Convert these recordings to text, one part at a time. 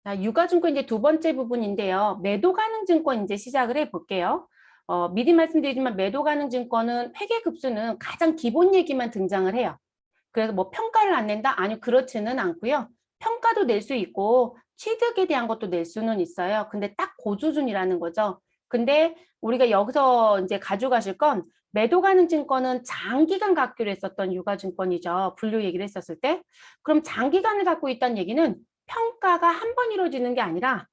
자, 유가증권 이제 두 번째 부분인데요. 매도 가능 증권 이제 시작을 해볼게요. 미리 말씀드리지만 매도 가능 증권은 회계급수는 가장 기본 얘기만 등장을 해요. 그래서 뭐 평가를 안 낸다? 아니요, 그렇지는 않고요. 평가도 낼 수 있고 취득에 대한 것도 낼 수는 있어요. 근데 딱 고수준이라는 거죠. 근데 우리가 여기서 이제 가져가실 건 매도 가능 증권은 장기간 갖기로 했었던 유가증권이죠. 분류 얘기를 했었을 때. 그럼 장기간을 갖고 있다는 얘기는 평가가 한 번 이루어지는 게 아니라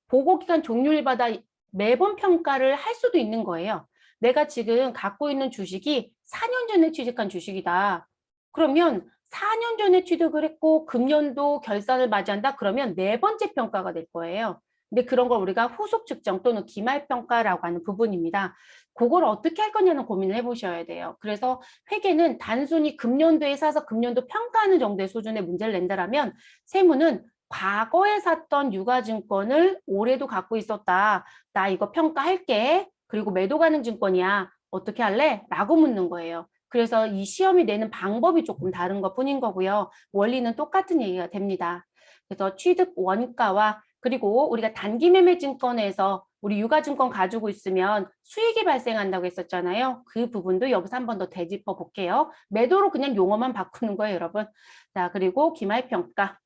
보고기간 종료일마다 매번 평가를 할 수도 있는 거예요. 내가 지금 갖고 있는 주식이 4년 전에 취득한 주식이다. 그러면 4년 전에 취득을 했고 금년도 결산을 맞이한다. 그러면 네 번째 평가가 될 거예요. 근데 그런 걸 우리가 후속 측정 또는 기말 평가라고 하는 부분입니다. 그걸 어떻게 할 거냐는 고민을 해보셔야 돼요. 그래서 회계는 단순히 금년도에 사서 금년도 평가하는 정도의 수준의 문제를 낸다라면 세무는 과거에 샀던 유가증권을 올해도 갖고 있었다. 나 이거 평가할게. 그리고 매도 가능 증권이야. 어떻게 할래? 라고 묻는 거예요. 그래서 이 시험이 내는 방법이 조금 다른 것뿐인 거고요. 원리는 똑같은 얘기가 됩니다. 그래서 취득 원가와 그리고 우리가 단기 매매 증권에서 우리 유가증권 가지고 있으면 수익이 발생한다고 했었잖아요. 그 부분도 여기서 한 번 더 되짚어 볼게요. 매도로 그냥 용어만 바꾸는 거예요, 여러분. 자, 그리고 기말평가.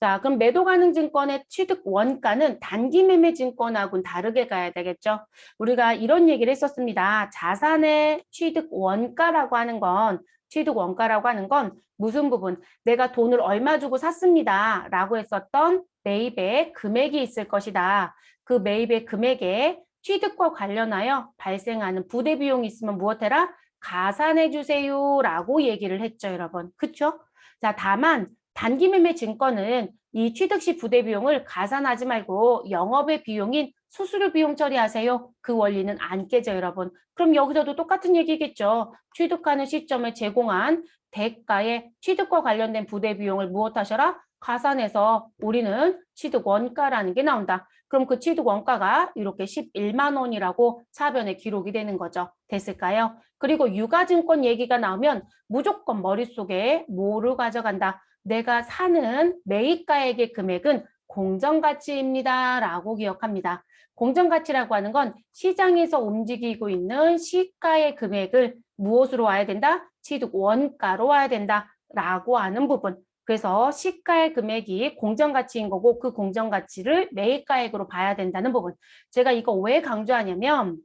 자, 그럼 매도 가능 증권의 취득 원가는 단기 매매 증권하고는 다르게 가야 되겠죠. 우리가 이런 얘기를 했었습니다. 자산의 취득 원가라고 하는 건 취득 원가라고 하는 건 무슨 부분? 내가 돈을 얼마 주고 샀습니다. 라고 했었던 매입의 금액이 있을 것이다. 그 매입의 금액에 취득과 관련하여 발생하는 부대 비용이 있으면 무엇해라? 가산해 주세요. 라고 얘기를 했죠, 여러분. 그쵸? 자, 다만 단기 매매 증권은 이 취득 시 부대 비용을 가산하지 말고 영업의 비용인 수수료 비용 처리하세요. 그 원리는 안 깨져, 여러분. 그럼 여기서도 똑같은 얘기겠죠. 취득하는 시점에 제공한 대가의 취득과 관련된 부대 비용을 무엇하셔라? 가산해서 우리는 취득 원가라는 게 나온다. 그럼 그 취득 원가가 이렇게 11만 원이라고 차변에 기록이 되는 거죠. 됐을까요? 그리고 유가증권 얘기가 나오면 무조건 머릿속에 뭐를 가져간다? 내가 사는 매입가액의 금액은 공정가치입니다. 라고 기억합니다. 공정가치라고 하는 건 시장에서 움직이고 있는 시가의 금액을 무엇으로 와야 된다? 취득 원가로 와야 된다. 라고 하는 부분. 그래서 시가의 금액이 공정가치인 거고 그 공정가치를 매입가액으로 봐야 된다는 부분. 제가 이거 왜 강조하냐면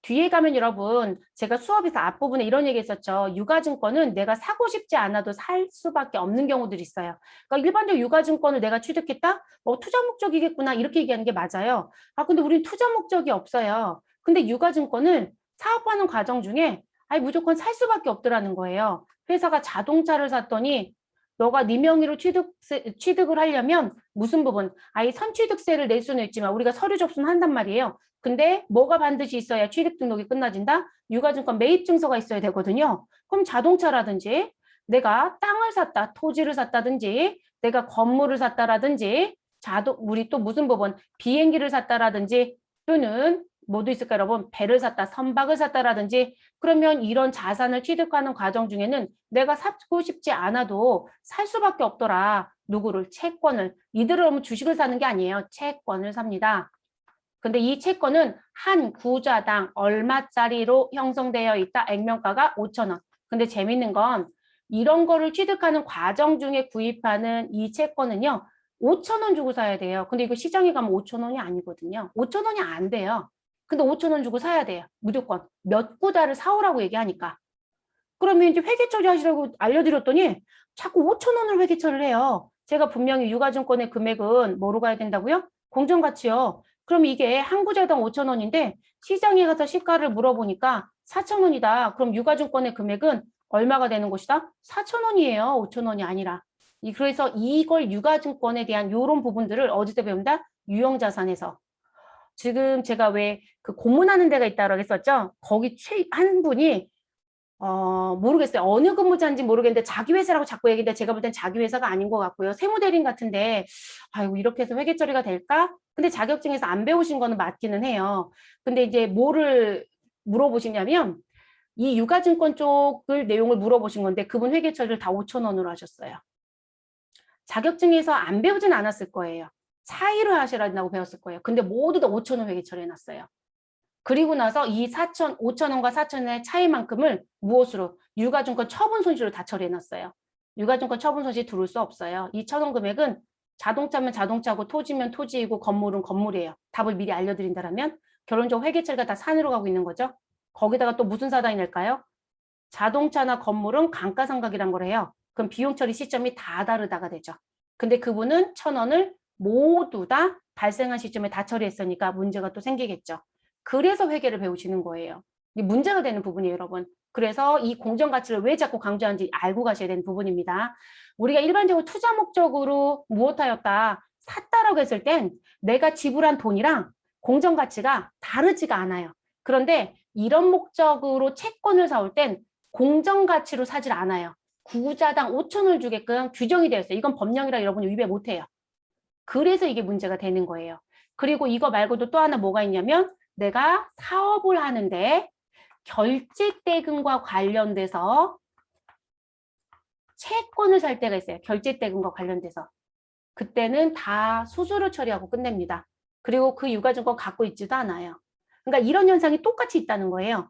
뒤에 가면 여러분 제가 수업에서 앞부분에 이런 얘기 했었죠. 유가증권은 내가 사고 싶지 않아도 살 수밖에 없는 경우들이 있어요. 그러니까 일반적 유가증권을 내가 취득했다? 투자 목적이겠구나 이렇게 얘기하는 게 맞아요. 근데 우린 투자 목적이 없어요. 근데 유가증권은 사업하는 과정 중에 아니 무조건 살 수밖에 없더라는 거예요. 회사가 자동차를 샀더니 너가 네 명의로 취득을 하려면 무슨 부분? 아예 선취득세를 낼 수는 있지만 우리가 서류 접수는 한단 말이에요. 근데 뭐가 반드시 있어야 취득 등록이 끝나진다? 유가증권 매입 증서가 있어야 되거든요. 그럼 자동차라든지 내가 땅을 샀다, 토지를 샀다든지 내가 건물을 샀다라든지 우리 또 무슨 부분? 비행기를 샀다라든지 또는 뭐도 있을까 여러분? 배를 샀다, 선박을 샀다라든지 그러면 이런 자산을 취득하는 과정 중에는 내가 사고 싶지 않아도 살 수밖에 없더라. 누구를? 채권을. 이들을 너무 주식을 사는 게 아니에요. 채권을 삽니다. 근데 이 채권은 한 구자당 얼마짜리로 형성되어 있다. 액면가가 5,000원. 근데 재밌는 건 이런 거를 취득하는 과정 중에 구입하는 이 채권은요. 5,000원 주고 사야 돼요. 근데 이거 시장에 가면 5,000원이 아니거든요. 5,000원이 안 돼요. 근데 5,000원 주고 사야 돼요. 무조건. 몇 구자를 사오라고 얘기하니까. 그러면 이제 회계 처리하시라고 알려드렸더니 자꾸 5,000원을 회계 처리를 해요. 제가 분명히 유가증권의 금액은 뭐로 가야 된다고요? 공정가치요. 그럼 이게 한 구자당 5,000원인데 시장에 가서 시가를 물어보니까 4,000원이다. 그럼 유가증권의 금액은 얼마가 되는 것이다? 4,000원이에요. 5,000원이 아니라. 그래서 이걸 유가증권에 대한 이런 부분들을 어디서 배운다? 유형자산에서. 지금 제가 왜 그 고문하는 데가 있다고 했었죠? 거기 한 분이 모르겠어요. 어느 근무자인지 모르겠는데 자기 회사라고 자꾸 얘기했는데 제가 볼 땐 자기 회사가 아닌 것 같고요. 세무대리인 같은데 아이고 이렇게 해서 회계 처리가 될까? 근데 자격증에서 안 배우신 거는 맞기는 해요. 근데 이제 뭐를 물어보시냐면 이 유가증권 쪽을 내용을 물어보신 건데 그분 회계 처리를 다 5,000원으로 하셨어요. 자격증에서 안 배우진 않았을 거예요. 차이를 하셔야 된다고 배웠을 거예요. 근데 모두 다 5천 원 회계 처리해놨어요. 그리고 나서 이 5천 원과 4천 원의 차이만큼을 무엇으로? 유가증권 처분 손실로 다 처리해놨어요. 유가증권 처분 손실 들어올 수 없어요. 이 1,000원 금액은 자동차면 자동차고 토지면 토지이고 건물은 건물이에요. 답을 미리 알려드린다면 결론적 회계 처리가 다 산으로 가고 있는 거죠. 거기다가 또 무슨 사단이 낼까요? 자동차나 건물은 감가상각이란 걸 해요. 그럼 비용 처리 시점이 다 다르다가 되죠. 근데 그분은 1,000원을 모두 다 발생한 시점에 다 처리했으니까 문제가 또 생기겠죠. 그래서 회계를 배우시는 거예요. 이게 문제가 되는 부분이에요, 여러분. 그래서 이 공정가치를 왜 자꾸 강조하는지 알고 가셔야 되는 부분입니다. 우리가 일반적으로 투자 목적으로 무엇하였다, 샀다라고 했을 땐 내가 지불한 돈이랑 공정가치가 다르지가 않아요. 그런데 이런 목적으로 채권을 사올 땐 공정가치로 사질 않아요. 구자당 5,000원을 주게끔 규정이 되어 있어요. 이건 법령이라 여러분이 위배 못해요. 그래서 이게 문제가 되는 거예요. 그리고 이거 말고도 또 하나 뭐가 있냐면 내가 사업을 하는데 결제대금과 관련돼서 채권을 살 때가 있어요. 결제대금과 관련돼서. 그때는 다 수수료 처리하고 끝냅니다. 그리고 그 유가증권 갖고 있지도 않아요. 그러니까 이런 현상이 똑같이 있다는 거예요.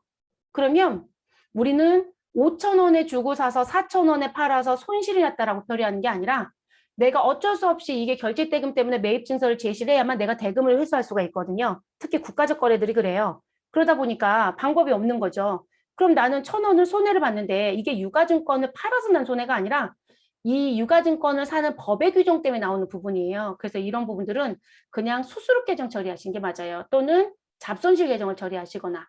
그러면 우리는 5,000원에 주고 사서 4,000원에 팔아서 손실이 났다라고 처리하는 게 아니라 내가 어쩔 수 없이 이게 결제대금 때문에 매입증서를 제시를 해야만 내가 대금을 회수할 수가 있거든요. 특히 국가적 거래들이 그래요. 그러다 보니까 방법이 없는 거죠. 그럼 나는 1,000원을 손해를 봤는데 이게 유가증권을 팔아서 난 손해가 아니라 이 유가증권을 사는 법의 규정 때문에 나오는 부분이에요. 그래서 이런 부분들은 그냥 수수료 계정 처리하시는 게 맞아요. 또는 잡손실 계정을 처리하시거나.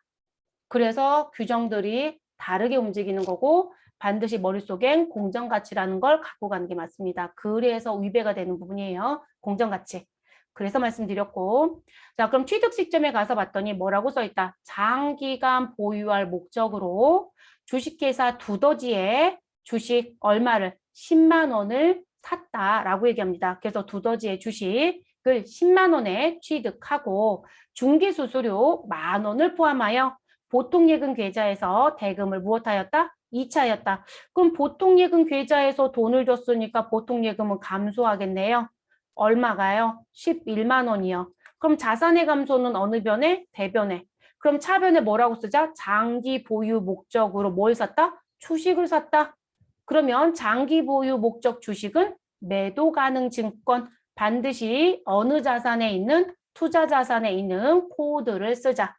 그래서 규정들이 다르게 움직이는 거고 반드시 머릿속엔 공정가치라는 걸 갖고 가는 게 맞습니다. 그래서 위배가 되는 부분이에요. 공정가치. 그래서 말씀드렸고, 자, 그럼 취득 시점에 가서 봤더니 뭐라고 써있다? 장기간 보유할 목적으로 주식회사 두더지에 주식 얼마를 10만 원을 샀다라고 얘기합니다. 그래서 두더지의 주식을 10만 원에 취득하고 중개수수료 10,000원을 포함하여 보통예금 계좌에서 대금을 무엇하였다? 이차하였다. 그럼 보통예금 계좌에서 돈을 줬으니까 보통예금은 감소하겠네요. 얼마가요? 11만 원이요. 그럼 자산의 감소는 어느 변에? 대변에. 그럼 차변에 뭐라고 쓰자? 장기 보유 목적으로 뭘 샀다? 주식을 샀다. 그러면 장기 보유 목적 주식은 매도 가능 증권, 반드시 어느 자산에 있는 투자 자산에 있는 코드를 쓰자.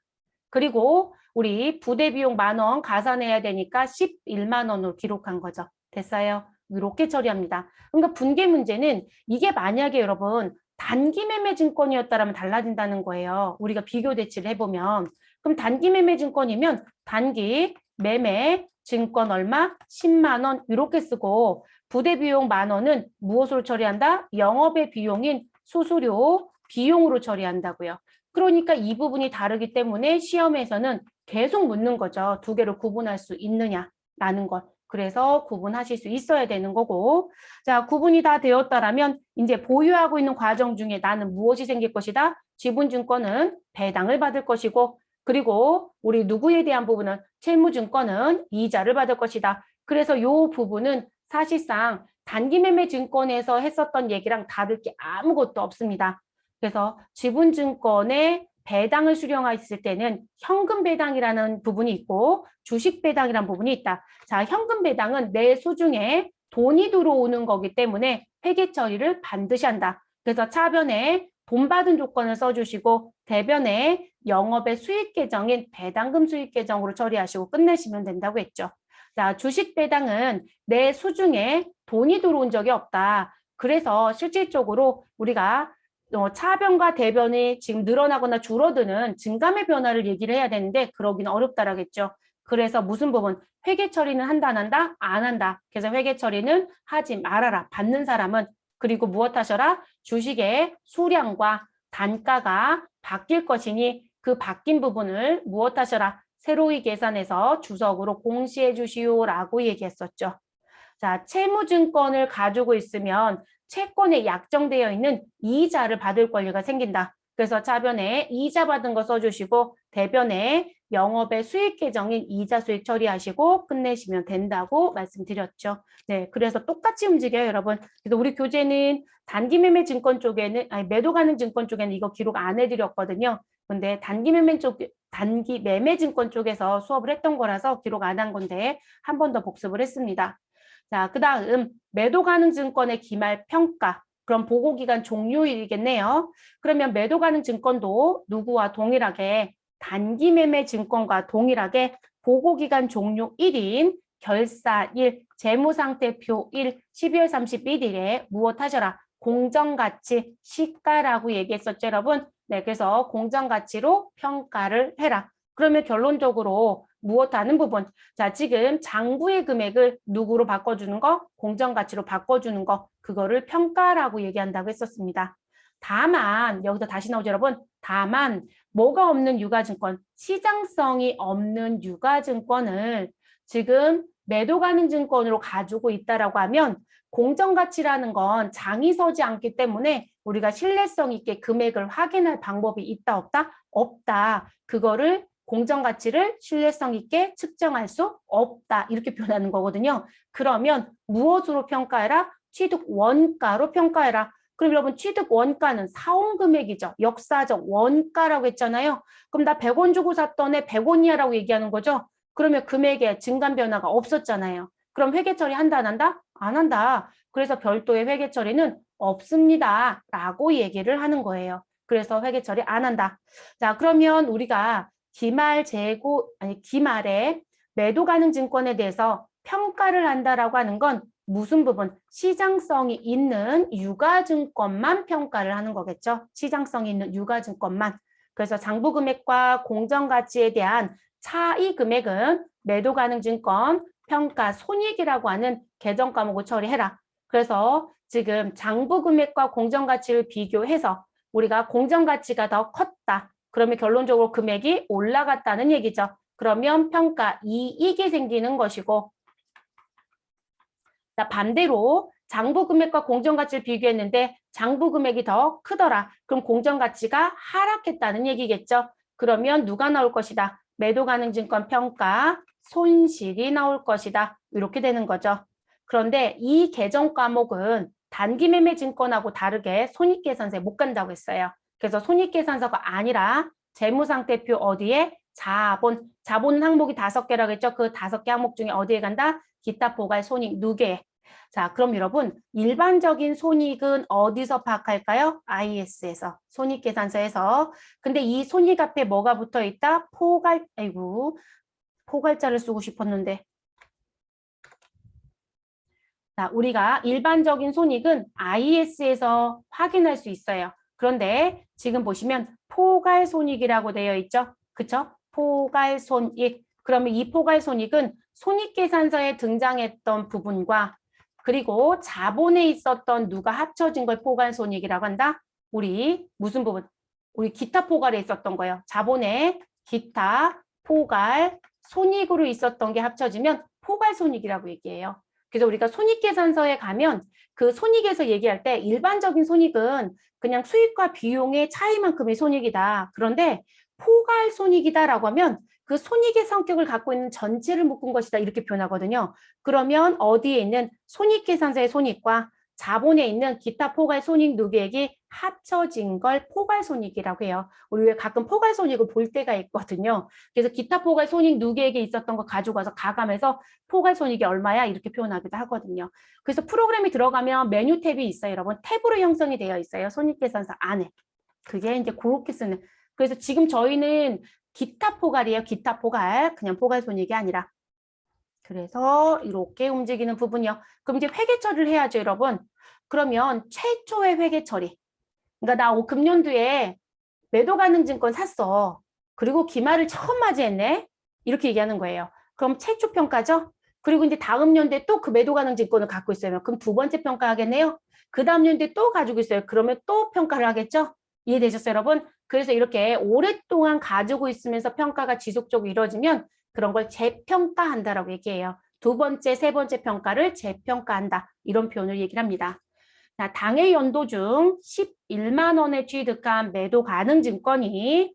그리고 우리 부대 비용 10,000원 가산해야 되니까 11만 원으로 기록한 거죠. 됐어요? 이렇게 처리합니다. 그러니까 분계 문제는 이게 만약에 여러분 단기 매매 증권이었다면 달라진다는 거예요. 우리가 비교 대치를 해보면. 그럼 단기 매매 증권이면 단기 매매 증권 얼마? 10만 원 이렇게 쓰고 부대 비용 10,000원은 무엇으로 처리한다? 영업의 비용인 수수료 비용으로 처리한다고요. 그러니까 이 부분이 다르기 때문에 시험에서는 계속 묻는 거죠. 두 개를 구분할 수 있느냐라는 걸. 그래서 구분하실 수 있어야 되는 거고. 자, 구분이 다 되었다라면 이제 보유하고 있는 과정 중에 나는 무엇이 생길 것이다? 지분증권은 배당을 받을 것이고 그리고 우리 누구에 대한 부분은 채무증권은 이자를 받을 것이다. 그래서 이 부분은 사실상 단기매매 증권에서 했었던 얘기랑 다를 게 아무것도 없습니다. 그래서 지분증권에 배당을 수령했을 때는 현금 배당이라는 부분이 있고 주식 배당이라는 부분이 있다. 자, 현금 배당은 내 수중에 돈이 들어오는 거기 때문에 회계 처리를 반드시 한다. 그래서 차변에 돈 받은 조건을 써주시고 대변에 영업의 수익 계정인 배당금 수익 계정으로 처리하시고 끝내시면 된다고 했죠. 자, 주식 배당은 내 수중에 돈이 들어온 적이 없다. 그래서 실질적으로 우리가 차변과 대변이 지금 늘어나거나 줄어드는 증감의 변화를 얘기를 해야 되는데 그러기는 어렵다라겠죠. 그래서 무슨 부분? 회계 처리는 한다 안 한다? 안 한다. 그래서 회계 처리는 하지 말아라. 받는 사람은. 그리고 무엇 하셔라? 주식의 수량과 단가가 바뀔 것이니 그 바뀐 부분을 무엇 하셔라? 새로이 계산해서 주석으로 공시해 주시오라고 얘기했었죠. 자, 채무증권을 가지고 있으면 채권에 약정되어 있는 이자를 받을 권리가 생긴다. 그래서 차변에 이자 받은 거 써주시고 대변에 영업의 수익 계정인 이자 수익 처리하시고 끝내시면 된다고 말씀드렸죠. 네, 그래서 똑같이 움직여요, 여러분. 그래서 우리 교재는 단기 매매 증권 쪽에는, 아니, 매도 가능 증권 쪽에는 이거 기록 안 해드렸거든요. 근데 단기 매매 증권 쪽에서 수업을 했던 거라서 기록 안 한 건데 한 번 더 복습을 했습니다. 자, 그 다음 매도 가능 증권의 기말 평가. 그럼 보고기간 종료일이겠네요. 그러면 매도 가능 증권도 누구와 동일하게 단기 매매 증권과 동일하게 보고기간 종료일인 결사일, 재무상태표일 12월 31일에 무엇하셔라? 공정가치 시가라고 얘기했었죠, 여러분? 네, 그래서 공정가치로 평가를 해라. 그러면 결론적으로 무엇하는 부분? 자, 지금 장부의 금액을 누구로 바꿔주는 거? 공정가치로 바꿔주는 거. 그거를 평가라고 얘기한다고 했었습니다. 다만, 여기서 다시 나오죠, 여러분? 다만, 뭐가 없는 유가증권, 시장성이 없는 유가증권을 지금 매도 가능 증권으로 가지고 있다라고 하면 공정가치라는 건 장이 서지 않기 때문에 우리가 신뢰성 있게 금액을 확인할 방법이 있다, 없다? 없다. 그거를 공정가치를 신뢰성 있게 측정할 수 없다. 이렇게 표현하는 거거든요. 그러면 무엇으로 평가해라? 취득 원가로 평가해라. 그럼 여러분 취득 원가는 사온 금액이죠. 역사적 원가라고 했잖아요. 그럼 나 100원 주고 샀던 애 100원이야라고 얘기하는 거죠. 그러면 금액에 증감 변화가 없었잖아요. 그럼 회계 처리 한다 안 한다? 안 한다. 그래서 별도의 회계 처리는 없습니다. 라고 얘기를 하는 거예요. 그래서 회계 처리 안 한다. 자, 그러면 우리가 기말에 매도 가능 증권에 대해서 평가를 한다라고 하는 건 무슨 부분? 시장성이 있는 유가증권만 평가를 하는 거겠죠. 시장성이 있는 유가증권만. 그래서 장부금액과 공정가치에 대한 차이 금액은 매도 가능 증권 평가 손익이라고 하는 계정 과목을 처리해라. 그래서 지금 장부금액과 공정가치를 비교해서 우리가 공정가치가 더 컸다. 그러면 결론적으로 금액이 올라갔다는 얘기죠. 그러면 평가 이익이 생기는 것이고, 반대로 장부금액과 공정가치를 비교했는데 장부금액이 더 크더라. 그럼 공정가치가 하락했다는 얘기겠죠. 그러면 누가 나올 것이다? 매도 가능 증권 평가 손실이 나올 것이다. 이렇게 되는 거죠. 그런데 이 계정 과목은 단기 매매 증권하고 다르게 손익계산서에 못 간다고 했어요. 그래서 손익계산서가 아니라 재무상태표 어디에? 자본. 자본 항목이 5개라고 했죠. 그 5개 항목 중에 어디에 간다? 기타 포괄 손익 누계. 자, 그럼 여러분 일반적인 손익은 어디서 파악할까요? IS에서, 손익계산서에서. 근데 이 손익 앞에 뭐가 붙어 있다? 포괄자를 쓰고 싶었는데. 자, 우리가 일반적인 손익은 IS에서 확인할 수 있어요. 그런데 지금 보시면 포괄손익이라고 되어 있죠. 그쵸? 포괄손익. 그러면 이 포괄손익은 손익계산서에 등장했던 부분과 그리고 자본에 있었던 누가 합쳐진 걸 포괄손익이라고 한다? 우리 무슨 부분? 우리 기타 포괄에 있었던 거예요. 자본에 기타, 포괄, 손익으로 있었던 게 합쳐지면 포괄손익이라고 얘기해요. 그래서 우리가 손익계산서에 가면 그 손익에서 얘기할 때 일반적인 손익은 그냥 수익과 비용의 차이만큼의 손익이다. 그런데 포괄손익이다라고 하면 그 손익의 성격을 갖고 있는 전체를 묶은 것이다. 이렇게 표현하거든요. 그러면 어디에 있는 손익계산서의 손익과 자본에 있는 기타 포괄 손익 누계액이 합쳐진 걸 포괄 손익이라고 해요. 우리 왜 가끔 포괄 손익을 볼 때가 있거든요. 그래서 기타 포괄 손익 누계액이 있었던 거 가지고 와서 가감해서 포괄 손익이 얼마야 이렇게 표현하기도 하거든요. 그래서 프로그램이 들어가면 메뉴 탭이 있어요, 여러분. 탭으로 형성이 되어 있어요. 손익계산서 안에. 그게 이제 그렇게 쓰는. 그래서 지금 저희는 기타 포괄이에요. 기타 포괄. 그냥 포괄 손익이 아니라. 그래서 이렇게 움직이는 부분이요. 그럼 이제 회계 처리를 해야죠, 여러분. 그러면 최초의 회계 처리. 그러니까 나 금년도에 매도 가능 증권 샀어. 그리고 기말을 처음 맞이했네. 이렇게 얘기하는 거예요. 그럼 최초 평가죠. 그리고 이제 다음 년도에 또 그 매도 가능 증권을 갖고 있어요. 그럼 두 번째 평가하겠네요. 그 다음 년도에 또 가지고 있어요. 그러면 또 평가를 하겠죠. 이해되셨어요, 여러분? 그래서 이렇게 오랫동안 가지고 있으면서 평가가 지속적으로 이루어지면 그런 걸 재평가한다라고 얘기해요. 두 번째, 세 번째 평가를 재평가한다. 이런 표현을 얘기를 합니다. 자, 당해 연도 중 11만 원에 취득한 매도 가능 증권이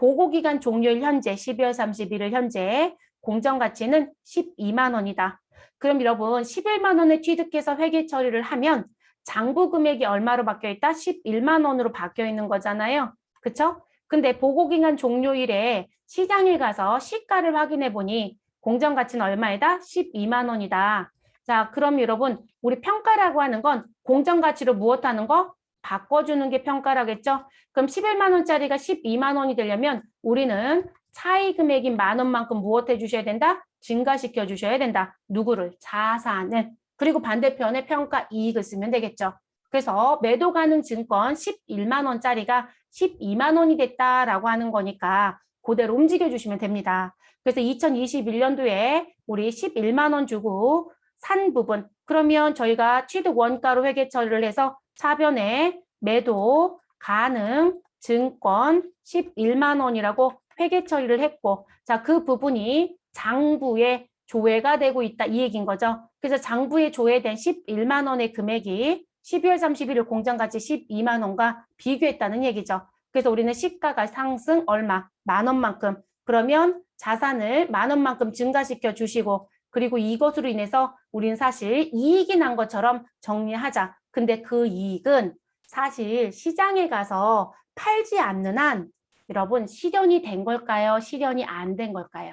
보고기간 종료일 현재 12월 31일 현재 공정가치는 12만 원이다. 그럼 여러분 11만 원에 취득해서 회계 처리를 하면 장부 금액이 얼마로 바뀌어 있다? 11만 원으로 바뀌어 있는 거잖아요. 그쵸? 근데 보고기간 종료일에 시장에 가서 시가를 확인해 보니 공정가치는 얼마이다? 12만 원이다. 자, 그럼 여러분 우리 평가라고 하는 건 공정가치로 무엇하는 거? 바꿔주는 게 평가라겠죠? 그럼 11만 원짜리가 12만 원이 되려면 우리는 차이 금액인 만 원만큼 무엇 해주셔야 된다? 증가시켜 주셔야 된다. 누구를? 자산을. 그리고 반대편에 평가 이익을 쓰면 되겠죠. 그래서 매도 가능 증권 11만 원짜리가 12만 원이 됐다라고 하는 거니까 그대로 움직여 주시면 됩니다. 그래서 2021년도에 우리 11만 원 주고 산 부분, 그러면 저희가 취득 원가로 회계 처리를 해서 차변에 매도 가능 증권 11만 원이라고 회계 처리를 했고, 자, 그 부분이 장부에 조회가 되고 있다 이 얘기인 거죠. 그래서 장부에 조회된 11만 원의 금액이 12월 31일 공정가치 12만 원과 비교했다는 얘기죠. 그래서 우리는 시가가 상승 얼마? 만 원만큼. 그러면 자산을 만 원만큼 증가시켜 주시고, 그리고 이것으로 인해서 우리는 사실 이익이 난 것처럼 정리하자. 근데 그 이익은 사실 시장에 가서 팔지 않는 한 여러분 실현이 된 걸까요? 실현이 안 된 걸까요?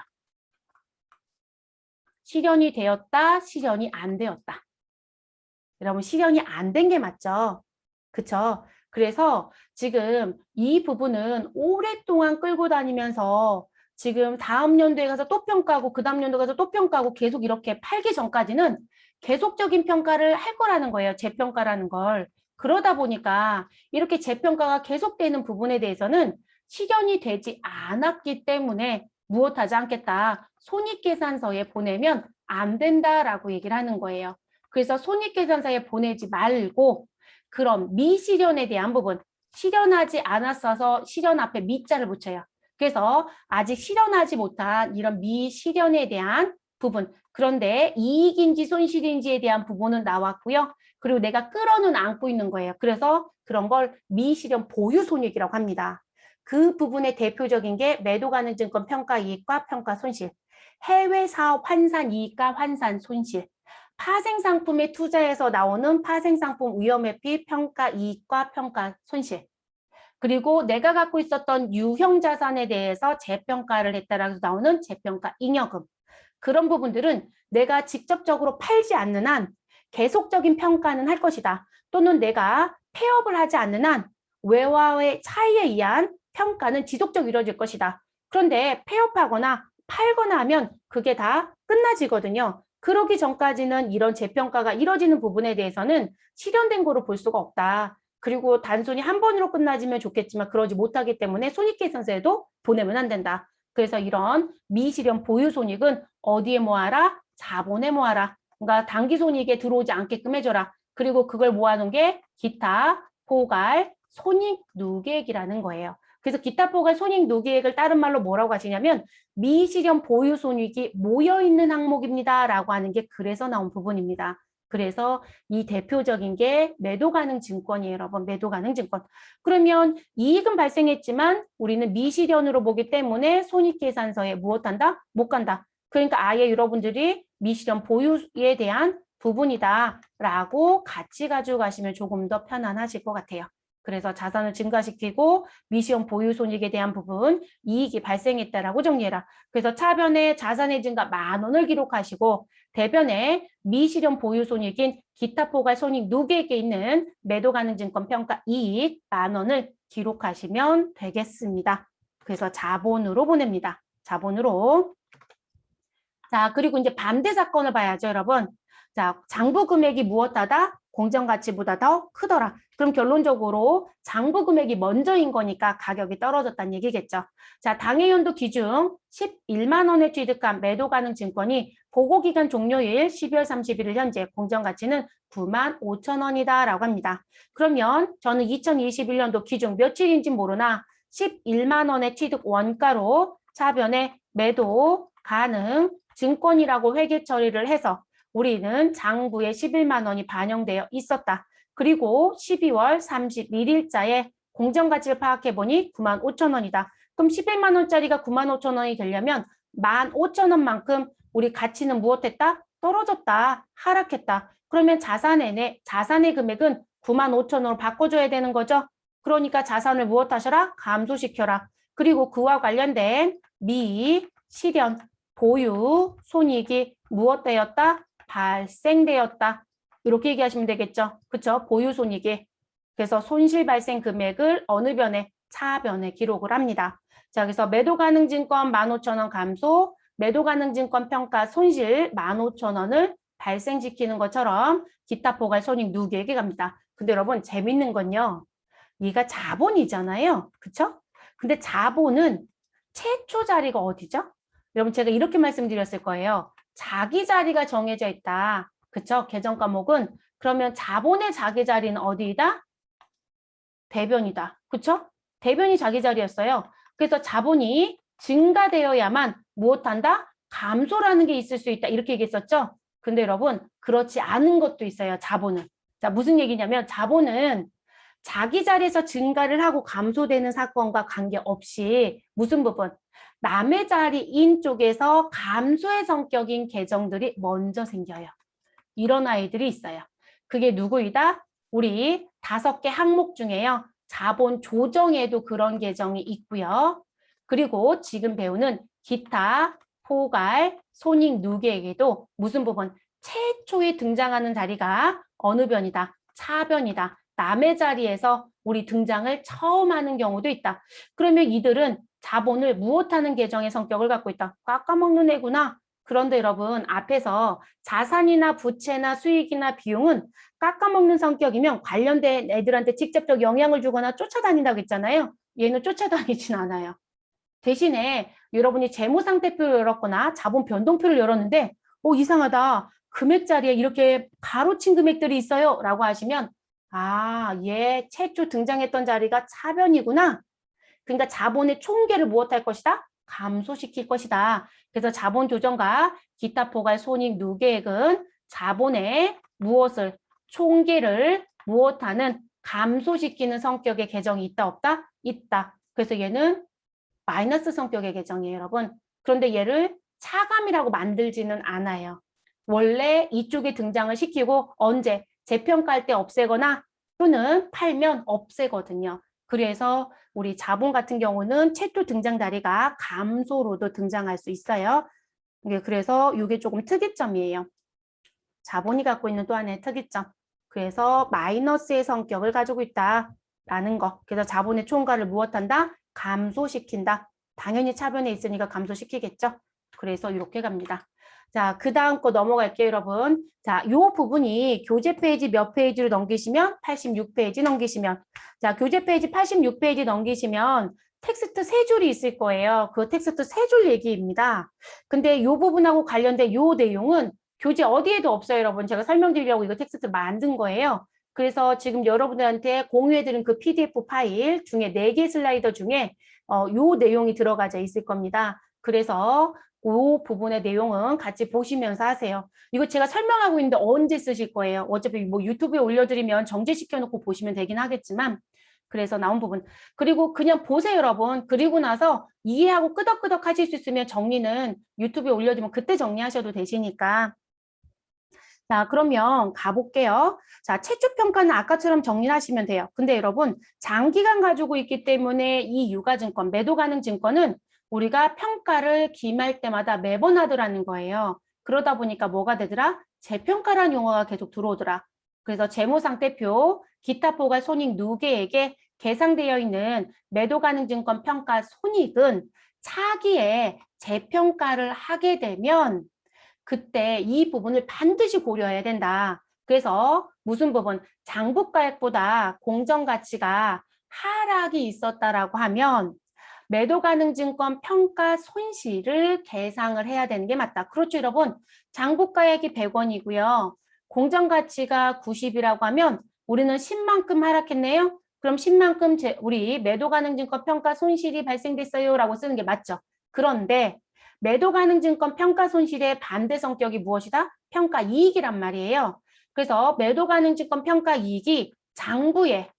실현이 되었다, 실현이 안 되었다. 여러분 실현이 안 된 게 맞죠? 그쵸? 그래서 지금 이 부분은 오랫동안 끌고 다니면서 지금 다음 연도에 가서 또 평가하고 그 다음 연도에 가서 또 평가하고 계속 이렇게 팔기 전까지는 계속적인 평가를 할 거라는 거예요. 재평가라는 걸. 그러다 보니까 이렇게 재평가가 계속되는 부분에 대해서는 실현이 되지 않았기 때문에 무엇하지 않겠다. 손익계산서에 보내면 안 된다라고 얘기를 하는 거예요. 그래서 손익계산서에 보내지 말고 그럼 미실현에 대한 부분, 실현하지 않았어서 실현 앞에 미자를 붙여요. 그래서 아직 실현하지 못한 이런 미실현에 대한 부분, 그런데 이익인지 손실인지에 대한 부분은 나왔고요. 그리고 내가 끌어는 안고 있는 거예요. 그래서 그런 걸 미실현 보유손익이라고 합니다. 그 부분의 대표적인 게 매도 가능 증권 평가 이익과 평가 손실, 해외 사업 환산 이익과 환산 손실, 파생상품에 투자해서 나오는 파생상품 위험회피 평가 이익과 평가 손실, 그리고 내가 갖고 있었던 유형 자산에 대해서 재평가를 했다라고 나오는 재평가 잉여금, 그런 부분들은 내가 직접적으로 팔지 않는 한 계속적인 평가는 할 것이다. 또는 내가 폐업을 하지 않는 한 외화의 차이에 의한 평가는 지속적으로 이루어질 것이다. 그런데 폐업하거나 팔거나 하면 그게 다 끝나지거든요. 그러기 전까지는 이런 재평가가 이루어지는 부분에 대해서는 실현된 거로 볼 수가 없다. 그리고 단순히 한 번으로 끝나지면 좋겠지만 그러지 못하기 때문에 손익계산서에도 보내면 안 된다. 그래서 이런 미실현 보유손익은 어디에 모아라? 자본에 모아라. 그러니까 당기손익에 들어오지 않게끔 해줘라. 그리고 그걸 모아놓은 게 기타, 포괄, 손익 누계액이라는 거예요. 그래서 기타, 포괄, 손익 누계액을 다른 말로 뭐라고 하시냐면 미실현 보유손익이 모여있는 항목입니다. 라고 하는 게 그래서 나온 부분입니다. 그래서 이 대표적인 게 매도 가능 증권이에요, 여러분. 매도 가능 증권. 그러면 이익은 발생했지만 우리는 미실현으로 보기 때문에 손익계산서에 무엇한다? 못 간다. 그러니까 아예 여러분들이 미실현 보유에 대한 부분이다라고 같이 가지고 가시면 조금 더 편안하실 것 같아요. 그래서 자산을 증가시키고 미실현 보유 손익에 대한 부분, 이익이 발생했다라고 정리해라. 그래서 차변에 자산의 증가 만 원을 기록하시고 대변에 미실현 보유 손익인 기타 포괄 손익 누계액에 있는 매도 가능 증권 평가 이익 만 원을 기록하시면 되겠습니다. 그래서 자본으로 보냅니다. 자본으로. 자, 그리고 이제 반대 사건을 봐야죠, 여러분. 자, 장부 금액이 무엇하다? 공정가치보다 더 크더라. 그럼 결론적으로 장부 금액이 먼저인 거니까 가격이 떨어졌다는 얘기겠죠. 자, 당해연도 기준 11만 원에 취득한 매도 가능 증권이 보고기간 종료일 12월 31일 현재 공정가치는 9만 5천 원이다라고 합니다. 그러면 저는 2021년도 기준 며칠인지 모르나 11만 원의 취득 원가로 차변에 매도 가능 증권이라고 회계 처리를 해서 우리는 장부에 11만 원이 반영되어 있었다. 그리고 12월 31일자에 공정가치를 파악해보니 9만 5천 원이다. 그럼 11만 원짜리가 9만 5천 원이 되려면 15,000원만큼 우리 가치는 무엇했다? 떨어졌다. 하락했다. 그러면 자산의 금액은 9만 5천 원으로 바꿔줘야 되는 거죠. 그러니까 자산을 무엇하셔라? 감소시켜라. 그리고 그와 관련된 실현, 보유, 손익이 무엇되었다? 발생되었다. 이렇게 얘기하시면 되겠죠. 그렇죠? 보유 손익이. 그래서 손실 발생 금액을 어느 변에? 차변에 기록을 합니다. 자, 그래서 매도 가능 증권 15,000원 감소, 매도 가능 증권 평가 손실 15,000원을 발생시키는 것처럼 기타 포괄 손익 누계에게 갑니다. 근데 여러분 재밌는 건요. 얘가 자본이잖아요. 그쵸? 근데 자본은 최초 자리가 어디죠? 여러분 제가 이렇게 말씀드렸을 거예요. 자기 자리가 정해져 있다. 그쵸? 계정 과목은 그러면 자본의 자기 자리는 어디이다? 대변이다. 그쵸? 대변이 자기 자리였어요. 그래서 자본이 증가되어야만 무엇한다? 감소라는 게 있을 수 있다. 이렇게 얘기했었죠? 근데 여러분 그렇지 않은 것도 있어요. 자본은. 자, 무슨 얘기냐면 자본은 자기 자리에서 증가를 하고 감소되는 사건과 관계없이 무슨 부분? 남의 자리인 쪽에서 감소의 성격인 계정들이 먼저 생겨요. 이런 아이들이 있어요. 그게 누구이다? 우리 5개 항목 중에요. 자본 조정에도 그런 계정이 있고요. 그리고 지금 배우는 기타, 포괄, 손익 누계에게도 무슨 부분? 최초에 등장하는 자리가 어느 변이다? 차변이다. 남의 자리에서 우리 등장을 처음 하는 경우도 있다. 그러면 이들은 자본을 무엇하는 계정의 성격을 갖고 있다? 깎아먹는 애구나. 그런데 여러분 앞에서 자산이나 부채나 수익이나 비용은 깎아먹는 성격이면 관련된 애들한테 직접적 영향을 주거나 쫓아다닌다고 했잖아요. 얘는 쫓아다니진 않아요. 대신에 여러분이 재무상태표를 열었거나 자본 변동표를 열었는데 이상하다. 금액 자리에 이렇게 가로친 금액들이 있어요. 라고 하시면 얘 최초 등장했던 자리가 차변이구나. 그러니까 자본의 총계를 무엇할 것이다? 감소시킬 것이다. 그래서 자본 조정과 기타 포괄 손익 누계액은 자본의 무엇을 총계를 무엇하는 감소시키는 성격의 계정이 있다 없다? 있다. 그래서 얘는 마이너스 성격의 계정이에요, 여러분. 그런데 얘를 차감이라고 만들지는 않아요. 원래 이쪽에 등장을 시키고 언제 재평가할 때 없애거나 또는 팔면 없애거든요. 그래서 우리 자본 같은 경우는 최초 등장 자리가 감소로도 등장할 수 있어요. 그래서 이게 조금 특이점이에요. 자본이 갖고 있는 또 하나의 특이점. 그래서 마이너스의 성격을 가지고 있다라는 거. 그래서 자본의 총괄을 무엇한다? 감소시킨다. 당연히 차변에 있으니까 감소시키겠죠. 그래서 이렇게 갑니다. 자, 그 다음 거 넘어갈게요, 여러분. 자, 요 부분이 교재 페이지 몇 페이지로 넘기시면 86페이지 넘기시면 자, 교재 페이지 86페이지 넘기시면 텍스트 3줄이 있을 거예요. 그 텍스트 3줄 얘기입니다. 근데 요 부분하고 관련된 요 내용은 교재 어디에도 없어요, 여러분. 제가 설명드리려고 이거 텍스트 만든 거예요. 그래서 지금 여러분들한테 공유해드린 그 PDF 파일 중에 4개 슬라이더 중에 요 내용이 들어가져 있을 겁니다. 그래서 이 부분의 내용은 같이 보시면서 하세요. 이거 제가 설명하고 있는데 언제 쓰실 거예요? 어차피 뭐 유튜브에 올려드리면 정지시켜 놓고 보시면 되긴 하겠지만 그래서 나온 부분. 그리고 그냥 보세요, 여러분. 그리고 나서 이해하고 끄덕끄덕 하실 수 있으면 정리는 유튜브에 올려두면 그때 정리하셔도 되시니까. 자, 그러면 가볼게요. 자, 최초평가는 아까처럼 정리하시면 돼요. 근데 여러분, 장기간 가지고 있기 때문에 이 유가증권, 매도 가능 증권은 우리가 평가를 기말 때마다 매번 하더라는 거예요. 그러다 보니까 뭐가 되더라? 재평가라는 용어가 계속 들어오더라. 그래서 재무상태표, 기타 포괄 손익 누계에게 계상되어 있는 매도 가능 증권 평가 손익은 차기에 재평가를 하게 되면 그때 이 부분을 반드시 고려해야 된다. 그래서 무슨 부분? 장부가액보다 공정가치가 하락이 있었다라고 하면 매도 가능 증권 평가 손실을 계상을 해야 되는 게 맞다. 그렇죠, 여러분? 장부가액이 100원이고요. 공정가치가 90이라고 하면 우리는 10만큼 하락했네요. 그럼 10만큼 우리 매도 가능 증권 평가 손실이 발생됐어요 라고 쓰는 게 맞죠. 그런데 매도 가능 증권 평가 손실의 반대 성격이 무엇이다? 평가 이익이란 말이에요. 그래서 매도 가능 증권 평가 이익이 장부에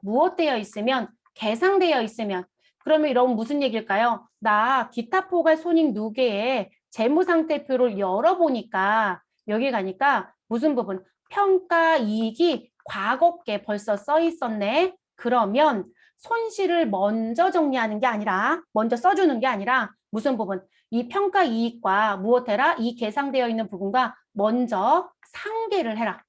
무엇되어 있으면 계상되어 있으면 그러면 여러분 무슨 얘기일까요? 나 기타 포괄 손익 누계의 재무상태표를 열어보니까 여기 가니까 무슨 부분? 평가 이익이 과거께 벌써 써 있었네. 그러면 손실을 먼저 정리하는 게 아니라 먼저 써주는 게 아니라 무슨 부분? 이 평가 이익과 무엇해라? 이 계상되어 있는 부분과 먼저 상계를 해라.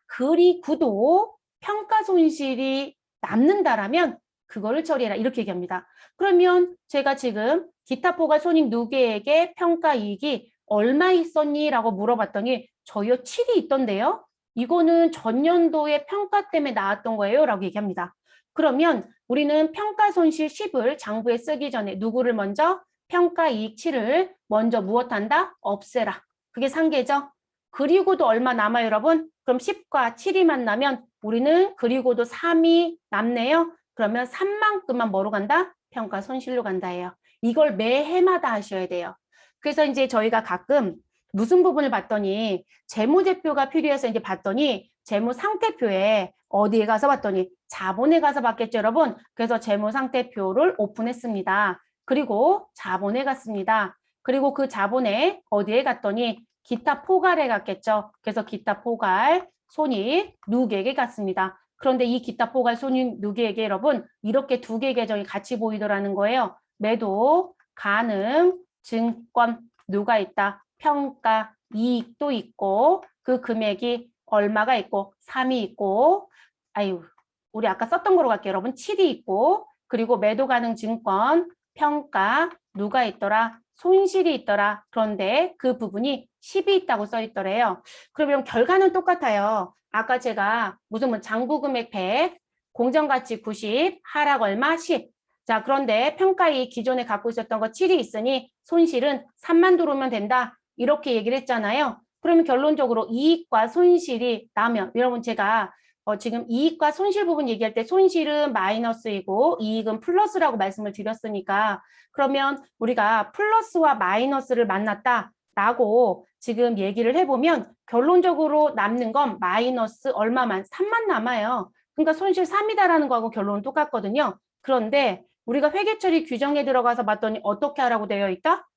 그리고도 평가 손실이 남는다라면 그거를 처리해라. 이렇게 얘기합니다. 그러면 제가 지금 기타 포괄 손익 누계에게 평가 이익이 얼마 있었니? 라고 물어봤더니 저요 7이 있던데요. 이거는 전년도의 평가 때문에 나왔던 거예요. 라고 얘기합니다. 그러면 우리는 평가 손실 10을 장부에 쓰기 전에 누구를 먼저? 평가 이익 7을 먼저 무엇한다? 없애라. 그게 상계죠. 그리고도 얼마 남아요, 여러분? 그럼 10과 7이 만나면 우리는 그리고도 3이 남네요. 그러면 3만큼만 뭐로 간다? 평가 손실로 간다예요. 이걸 매해마다 하셔야 돼요. 그래서 이제 저희가 가끔 무슨 부분을 봤더니 재무제표가 필요해서 이제 봤더니 재무상태표에 어디에 가서 봤더니 자본에 가서 봤겠죠, 여러분? 그래서 재무상태표를 오픈했습니다. 그리고 자본에 갔습니다. 그리고 그 자본에 어디에 갔더니 기타 포괄에 갔겠죠. 그래서 기타 포괄 손익 누계에게 갔습니다. 그런데 이 기타 포괄 손익 누계에게 여러분 이렇게 두 개 계정이 같이 보이더라는 거예요. 매도 가능 증권 누가 있다? 평가 이익도 있고 그 금액이 얼마가 있고 3이 있고 아유 우리 아까 썼던 거로 갈게요. 여러분 7이 있고 그리고 매도 가능 증권 평가 누가 있더라? 손실이 있더라. 그런데 그 부분이 10이 있다고 써 있더래요. 그러면 결과는 똑같아요. 아까 제가 무슨 장부금액 100, 공정가치 90, 하락 얼마 10. 자, 그런데 평가이익 기존에 갖고 있었던 거 7이 있으니 손실은 3만 들어오면 된다. 이렇게 얘기를 했잖아요. 그러면 결론적으로 이익과 손실이 나면 여러분 제가 지금 이익과 손실 부분 얘기할 때 손실은 마이너스이고 이익은 플러스라고 말씀을 드렸으니까 그러면 우리가 플러스와 마이너스를 만났다라고 지금 얘기를 해보면 결론적으로 남는 건 마이너스 얼마만 3만 남아요. 그러니까 손실 3이다라는 거하고 결론은 똑같거든요. 그런데 우리가 회계처리 규정에 들어가서 봤더니 어떻게 하라고 되어 있다?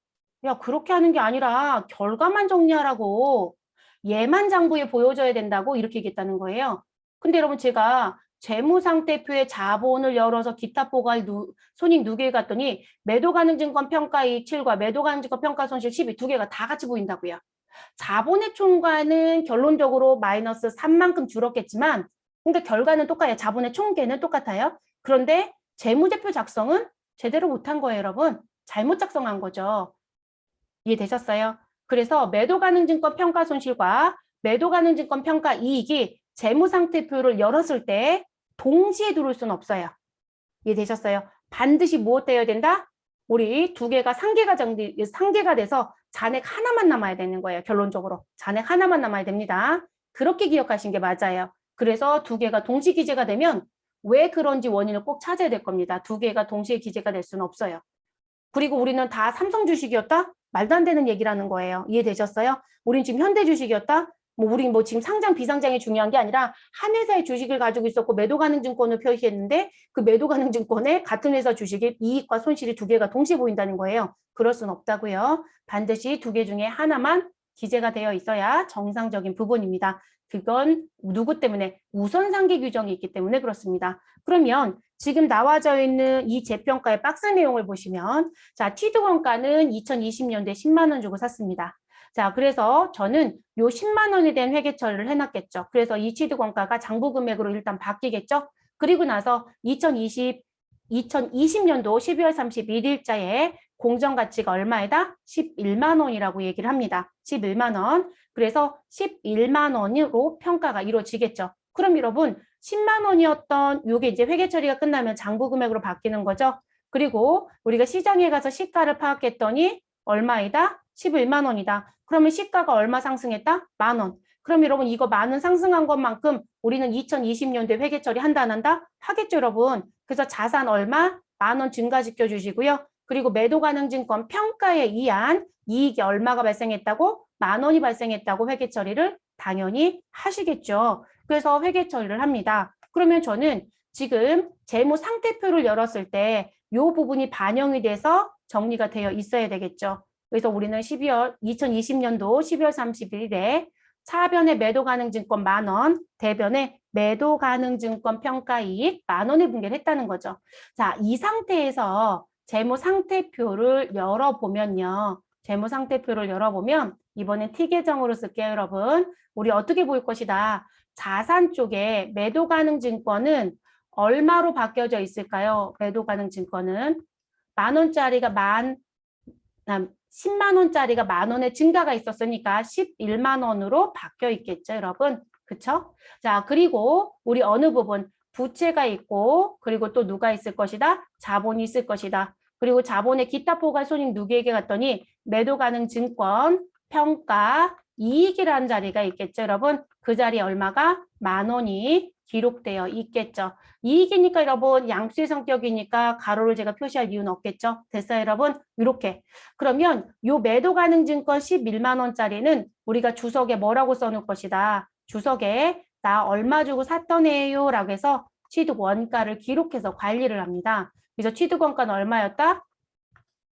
야, 그렇게 하는 게 아니라 결과만 정리하라고 얘만 장부에 보여줘야 된다고 이렇게 얘기했다는 거예요. 근데 여러분 제가 재무상태표의 자본을 열어서 기타 포괄 손익 누계에 갔더니 매도 가능 증권 평가이익 7과 매도 가능 증권 평가 손실 12 두 개가 다 같이 보인다고요. 자본의 총괄은 결론적으로 마이너스 3만큼 줄었겠지만 근데 결과는 똑같아요. 자본의 총계는 똑같아요. 그런데 재무제표 작성은 제대로 못한 거예요, 여러분. 잘못 작성한 거죠. 이해되셨어요? 그래서 매도 가능 증권 평가 손실과 매도 가능 증권 평가 이익이 재무상태표를 열었을 때 동시에 들어올 수는 없어요. 이해되셨어요? 반드시 무엇 되어야 된다? 우리 두 개가 상계가 돼서 잔액 하나만 남아야 되는 거예요. 결론적으로. 잔액 하나만 남아야 됩니다. 그렇게 기억하신 게 맞아요. 그래서 두 개가 동시 기재가 되면 왜 그런지 원인을 꼭 찾아야 될 겁니다. 두 개가 동시에 기재가 될 수는 없어요. 그리고 우리는 다 삼성 주식이었다? 말도 안 되는 얘기라는 거예요. 이해되셨어요? 우린 지금 현대 주식이었다? 우린 지금 상장, 비상장이 중요한 게 아니라 한 회사의 주식을 가지고 있었고 매도 가능 증권을 표시했는데 그 매도 가능 증권에 같은 회사 주식의 이익과 손실이 두 개가 동시에 보인다는 거예요. 그럴 수는 없다고요. 반드시 두 개 중에 하나만 기재가 되어 있어야 정상적인 부분입니다. 그건 누구 때문에? 우선상계 규정이 있기 때문에 그렇습니다. 그러면 지금 나와져 있는 이 재평가의 박스 내용을 보시면 자, 티드 원가는 2020년도에 10만 원 주고 샀습니다. 자, 그래서 저는 요 10만 원에 대한 회계 처리를 해놨겠죠. 그래서 이 티드 원가가 장부 금액으로 일단 바뀌겠죠. 그리고 나서 2020년도 12월 31일자에 공정가치가 얼마이다? 11만 원이라고 얘기를 합니다. 11만 원. 그래서 11만 원으로 평가가 이루어지겠죠. 그럼 여러분 10만 원이었던 요게 이제 회계 처리가 끝나면 장부 금액으로 바뀌는 거죠. 그리고 우리가 시장에 가서 시가를 파악했더니 얼마이다? 11만 원이다. 그러면 시가가 얼마 상승했다? 만 원. 그럼 여러분 이거 만 원 상승한 것만큼 우리는 2020년도에 회계 처리 한다 안 한다? 하겠죠, 여러분. 그래서 자산 얼마? 만 원 증가시켜 주시고요. 그리고 매도 가능 증권 평가에 의한 이익이 얼마가 발생했다고? 만 원이 발생했다고 회계 처리를 당연히 하시겠죠. 그래서 회계 처리를 합니다. 그러면 저는 지금 재무 상태표를 열었을 때 이 부분이 반영이 돼서 정리가 되어 있어야 되겠죠. 그래서 우리는 2020년도 12월 31일에 차변의 매도 가능 증권 10,000원, 대변의 매도 가능 증권 평가이익 10,000원을 분괴를 했다는 거죠. 자, 이 상태에서 재무 상태표를 열어보면요. 재무 상태표를 열어보면 이번엔 T 계정으로 쓸게요, 여러분. 우리 어떻게 보일 것이다. 자산 쪽에 매도 가능 증권은 얼마로 바뀌어져 있을까요? 매도 가능 증권은 10,000원짜리가 10만 원짜리가 10,000원의 증가가 있었으니까 11만 원으로 바뀌어 있겠죠, 여러분. 그쵸? 자, 그리고 우리 어느 부분 부채가 있고 그리고 또 누가 있을 것이다? 자본이 있을 것이다. 그리고 자본의 기타 포괄 손익 누구에게 갔더니 매도 가능 증권, 평가, 이익이라는 자리가 있겠죠, 여러분. 그 자리에 얼마가? 10,000원이 기록되어 있겠죠. 이익이니까 여러분 양수의 성격이니까 가로를 제가 표시할 이유는 없겠죠. 됐어요, 여러분? 이렇게. 그러면 요 매도 가능 증권 11만 원짜리는 우리가 주석에 뭐라고 써놓을 것이다. 주석에 나 얼마 주고 샀던 애요 라고 해서 취득 원가를 기록해서 관리를 합니다. 그래서 취득 원가는 얼마였다?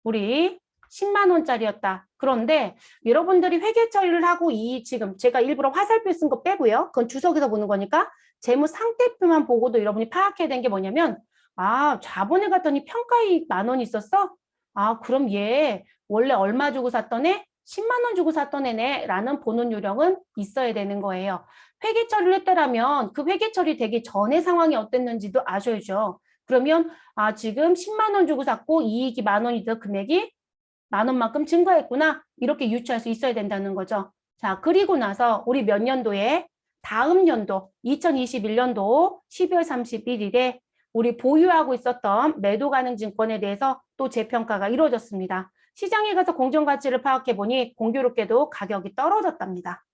우리 10만 원짜리였다. 그런데 여러분들이 회계 처리를 하고 이 지금 제가 일부러 화살표 쓴 거 빼고요. 그건 주석에서 보는 거니까 재무 상태표만 보고도 여러분이 파악해야 되는 게 뭐냐면 아, 자본에 갔더니 평가이익 10,000원 있었어? 아, 그럼 얘 원래 얼마 주고 샀던 애? 10만 원 주고 샀던 애네 라는 보는 요령은 있어야 되는 거예요. 회계 처리를 했다라면 그 회계 처리 되기 전의 상황이 어땠는지도 아셔야죠. 그러면 아, 지금 10만 원 주고 샀고 이익이 10,000원이던 금액이 10,000원만큼 증가했구나. 이렇게 유추할 수 있어야 된다는 거죠. 자, 그리고 나서 우리 몇 년도에 다음 연도 2021년도 12월 31일에 우리 보유하고 있었던 매도 가능 증권에 대해서 또 재평가가 이루어졌습니다. 시장에 가서 공정가치를 파악해 보니 공교롭게도 가격이 떨어졌답니다.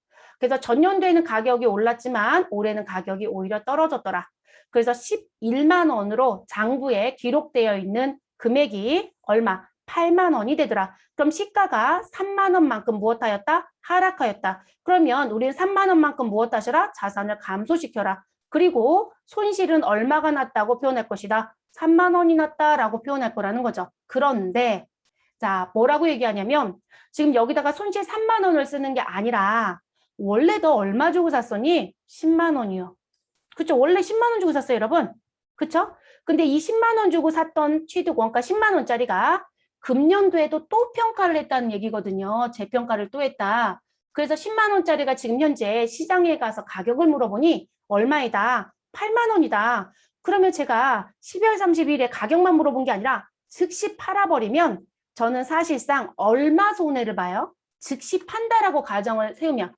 그래서 전년도에는 가격이 올랐지만 올해는 가격이 오히려 떨어졌더라. 그래서 11만 원으로 장부에 기록되어 있는 금액이 얼마? 8만 원이 되더라. 그럼 시가가 3만 원만큼 무엇하였다? 하락하였다. 그러면 우리는 3만 원만큼 무엇하시라? 자산을 감소시켜라. 그리고 손실은 얼마가 났다고 표현할 것이다. 3만 원이 났다라고 표현할 거라는 거죠. 그런데 자, 뭐라고 얘기하냐면 지금 여기다가 손실 3만 원을 쓰는 게 아니라 원래 너 얼마 주고 샀더니 10만 원이요. 그쵸? 원래 10만 원 주고 샀어요, 여러분. 그쵸? 근데 이 10만 원 주고 샀던 취득 원가 10만 원짜리가 금년도에도 또 평가를 했다는 얘기거든요. 재평가를 또 했다. 그래서 10만 원짜리가 지금 현재 시장에 가서 가격을 물어보니 얼마이다? 8만 원이다. 그러면 제가 12월 30일에 가격만 물어본 게 아니라 즉시 팔아버리면 저는 사실상 얼마 손해를 봐요? 즉시 판다라고 가정을 세우면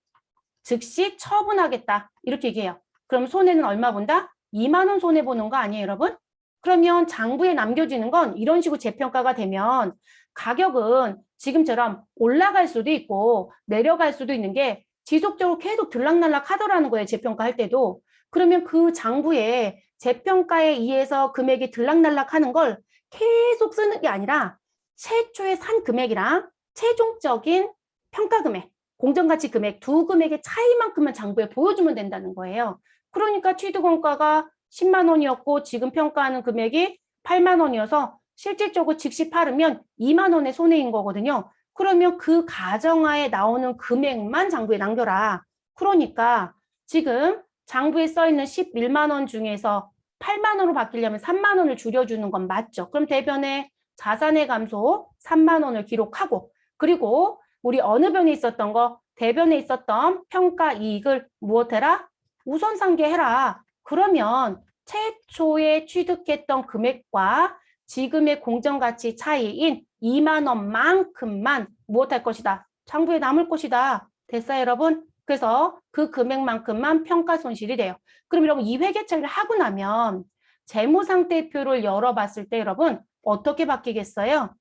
즉시 처분하겠다. 이렇게 얘기해요. 그럼 손해는 얼마 본다? 2만 원 손해 보는 거 아니에요, 여러분? 그러면 장부에 남겨지는 건 이런 식으로 재평가가 되면 가격은 지금처럼 올라갈 수도 있고 내려갈 수도 있는 게 지속적으로 계속 들락날락 하더라는 거예요, 재평가할 때도. 그러면 그 장부에 재평가에 의해서 금액이 들락날락 하는 걸 계속 쓰는 게 아니라 최초에 산 금액이랑 최종적인 평가 금액, 공정가치 금액 두 금액의 차이만큼만 장부에 보여주면 된다는 거예요. 그러니까 취득원가가 10만 원이었고 지금 평가하는 금액이 8만 원이어서 실질적으로 즉시 팔으면 2만 원의 손해인 거거든요. 그러면 그 가정하에 나오는 금액만 장부에 남겨라. 그러니까 지금 장부에 써있는 11만 원 중에서 8만 원으로 바뀌려면 3만 원을 줄여주는 건 맞죠. 그럼 대변에 자산의 감소 3만 원을 기록하고 그리고 우리 어느 변에 있었던 거 대변에 있었던 평가 이익을 무엇해라? 우선 상계해라. 그러면 최초에 취득했던 금액과 지금의 공정가치 차이인 2만 원만큼만 무엇할 것이다? 장부에 남을 것이다. 됐어요, 여러분? 그래서 그 금액만큼만 평가 손실이 돼요. 그럼 여러분 이 회계 처리를 하고 나면 재무상태표를 열어봤을 때 여러분 어떻게 바뀌겠어요?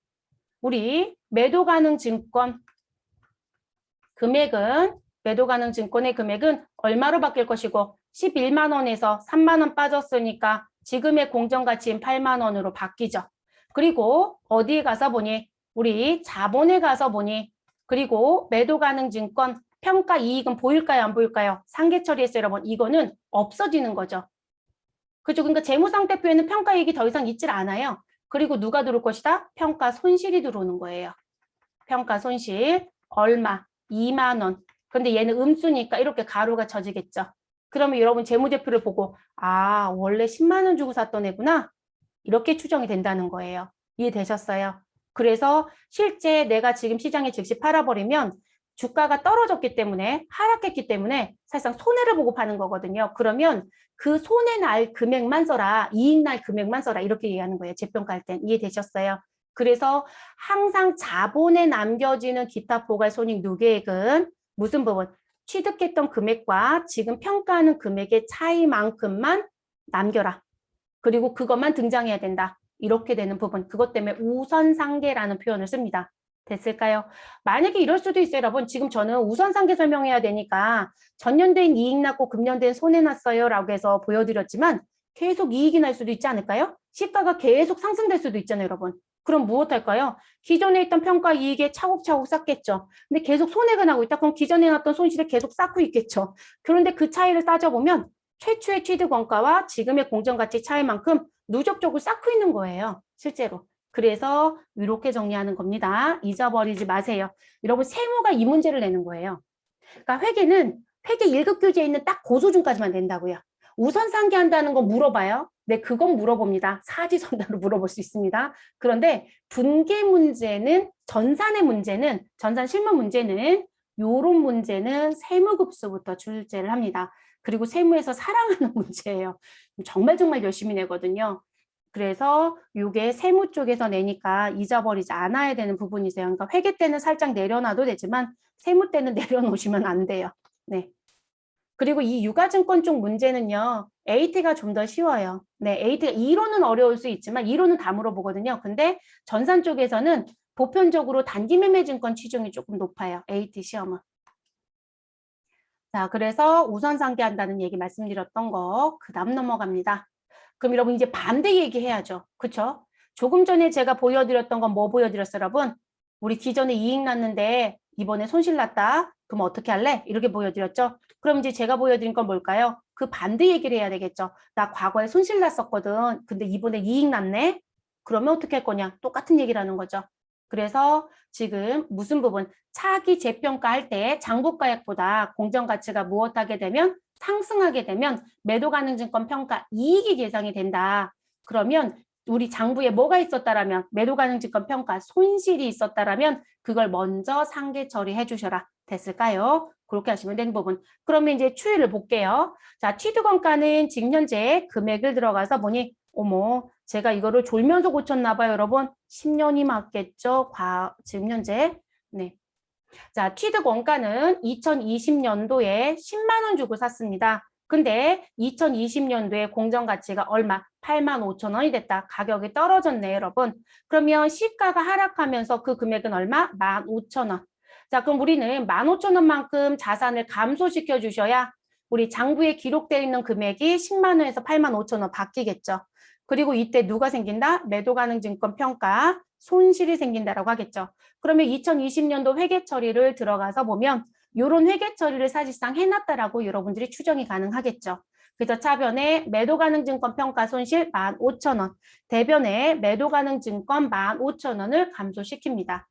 우리 매도 가능 증권 금액은 매도 가능 증권의 금액은 얼마로 바뀔 것이고 11만 원에서 3만 원 빠졌으니까 지금의 공정가치인 8만 원으로 바뀌죠. 그리고 어디에 가서 보니 우리 자본에 가서 보니 그리고 매도 가능 증권 평가 이익은 보일까요? 안 보일까요? 상계 처리했어요, 여러분. 이거는 없어지는 거죠. 그렇죠? 그러니까 재무상태표에는 평가 이익이 더 이상 있질 않아요. 그리고 누가 들어올 것이다? 평가 손실이 들어오는 거예요. 평가 손실 얼마? 2만 원. 근데 얘는 음수니까 이렇게 가로가 쳐지겠죠. 그러면 여러분 재무제표를 보고 아 원래 10만 원 주고 샀던 애구나. 이렇게 추정이 된다는 거예요. 이해되셨어요? 그래서 실제 내가 지금 시장에 즉시 팔아버리면 주가가 떨어졌기 때문에 하락했기 때문에 사실상 손해를 보고 파는 거거든요. 그러면 그 손해 날 금액만 써라. 이익 날 금액만 써라. 이렇게 얘기하는 거예요. 재평가할 땐. 이해되셨어요? 그래서 항상 자본에 남겨지는 기타 포괄 손익 누계액은 무슨 부분? 취득했던 금액과 지금 평가하는 금액의 차이만큼만 남겨라. 그리고 그것만 등장해야 된다. 이렇게 되는 부분. 그것 때문에 우선상계라는 표현을 씁니다. 됐을까요? 만약에 이럴 수도 있어요, 여러분. 지금 저는 우선상계 설명해야 되니까 전년도엔 이익 났고 금년도엔 손해 났어요 라고 해서 보여드렸지만 계속 이익이 날 수도 있지 않을까요? 시가가 계속 상승될 수도 있잖아요, 여러분. 그럼 무엇 할까요? 기존에 있던 평가 이익에 차곡차곡 쌓겠죠. 근데 계속 손해가 나고 있다. 그럼 기존에 났던 손실을 계속 쌓고 있겠죠. 그런데 그 차이를 따져보면 최초의 취득 원가와 지금의 공정가치 차이만큼 누적적으로 쌓고 있는 거예요. 실제로. 그래서 이렇게 정리하는 겁니다. 잊어버리지 마세요. 여러분 세무가 이 문제를 내는 거예요. 그러니까 회계는 회계 1급 교재에 있는 딱 고수준까지만 낸다고요. 우선 상계한다는 건 물어봐요. 네, 그건 물어봅니다. 사지선다로 물어볼 수 있습니다. 그런데 분계 문제는 전산 실무 문제는 요런 문제는 세무급수부터 출제를 합니다. 그리고 세무에서 사랑하는 문제예요. 정말 열심히 내거든요. 그래서 이게 세무 쪽에서 내니까 잊어버리지 않아야 되는 부분이세요. 그러니까 회계 때는 살짝 내려놔도 되지만 세무 때는 내려놓으시면 안 돼요. 네. 그리고 이 유가증권 쪽 문제는요. AT가 좀 더 쉬워요. 네, AT가 이론은 어려울 수 있지만 이론은 다 물어보거든요. 근데 전산 쪽에서는 보편적으로 단기매매증권 치중이 조금 높아요. AT 시험은. 자, 그래서 우선 상계한다는 얘기 말씀드렸던 거 그 다음 넘어갑니다. 그럼 여러분 이제 반대 얘기해야죠. 그렇죠? 조금 전에 제가 보여드렸던 건 뭐 보여드렸어요, 여러분? 우리 기존에 이익 났는데 이번에 손실 났다. 그럼 어떻게 할래? 이렇게 보여드렸죠. 그럼 이제 제가 보여드린 건 뭘까요? 그 반대 얘기를 해야 되겠죠. 나 과거에 손실 났었거든. 근데 이번에 이익 났네? 그러면 어떻게 할 거냐? 똑같은 얘기를 하는 거죠. 그래서 지금 무슨 부분? 차기 재평가할 때 장부가액보다 공정가치가 무엇하게 되면 상승하게 되면 매도 가능 증권 평가 이익이 계상이 된다. 그러면 우리 장부에 뭐가 있었다라면 매도 가능 증권 평가 손실이 있었다라면 그걸 먼저 상계 처리해 주셔라. 됐을까요? 그렇게 하시면 되는 부분. 그러면 이제 추이를 볼게요. 자, 취득원가는 지금 현재 금액을 들어가서 보니 어머, 제가 이거를 졸면서 고쳤나 봐요, 여러분. 10년이 맞겠죠? 지금 현재. 네. 자, 취득 원가는 2020년도에 10만 원 주고 샀습니다. 근데 2020년도에 공정가치가 얼마? 8만 5천 원이 됐다. 가격이 떨어졌네요, 여러분. 그러면 시가가 하락하면서 그 금액은 얼마? 1만 5천 원. 자, 그럼 우리는 1만 5천 원만큼 자산을 감소시켜 주셔야 우리 장부에 기록되어 있는 금액이 10만 원에서 8만 5천 원 바뀌겠죠. 그리고 이때 누가 생긴다? 매도 가능 증권 평가 손실이 생긴다라고 하겠죠. 그러면 2020년도 회계 처리를 들어가서 보면 이런 회계 처리를 사실상 해놨다라고 여러분들이 추정이 가능하겠죠. 그래서 차변에 매도 가능 증권 평가 손실 15,000원, 대변에 매도 가능 증권 15,000원을 감소시킵니다.